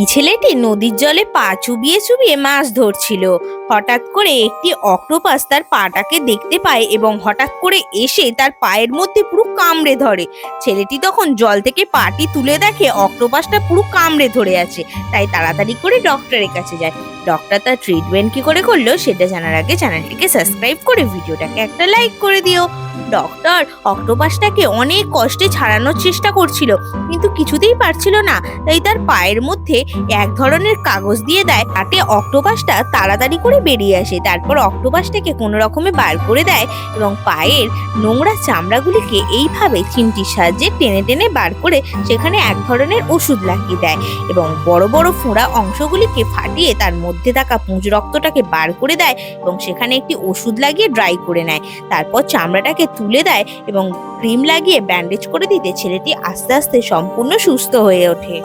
ছেলেটি নদীর জলে পা চুবিয়ে চুবিয়ে মাছ ধরছিল। হঠাৎ করে একটি অক্টোপাস তার পাটাকে দেখতে পায় এবং হঠাৎ করে এসে তার পায়ের মধ্যে পুরো কামড়ে ধরে। ছেলেটি তখন জল থেকে পাটি তুলে দেখে অক্টোপাসটা পুরো কামড়ে ধরে আছে। তাই তাড়াতাড়ি করে ডক্টরের কাছে যায়। ডক্টর তার ট্রিটমেন্ট কি করে করলো সেটা জানার আগে চ্যানেলটিকে সাবস্ক্রাইব করে ভিডিওটাকে একটা লাইক করে দিও। ডক্টর অক্টোপাসটাকে অনেক কষ্টে ছাড়ানোর চেষ্টা করছিল, কিন্তু কিছুতেই পারছিল না। তাই তার পায়ের মধ্যে এক ধরনের কাগজ দিয়ে দেয়, তাতে অক্টোপাসটা তাড়াতাড়ি করে বেরিয়ে আসে। তারপর অক্টোপাসটাকে কোনো রকমে বার করে দেয় এবং পায়ের নোংরা চামড়াগুলিকে এইভাবে চিমটির সাহায্যে টেনে টেনে বার করে সেখানে এক ধরনের ওষুধ লাগিয়ে দেয় এবং বড় বড় ফোঁড়া অংশগুলিকে ফাটিয়ে তার মধ্যে থাকা পুঁজ রক্তটাকে বার করে দেয় এবং সেখানে একটি ওষুধ লাগিয়ে ড্রাই করে নেয়। তারপর চামড়াটাকে তুলে দেয় এবং ক্রিম লাগিয়ে ব্যান্ডেজ করে দিতে ছেলেটি আস্তে আস্তে সম্পূর্ণ সুস্থ হয়ে ওঠে।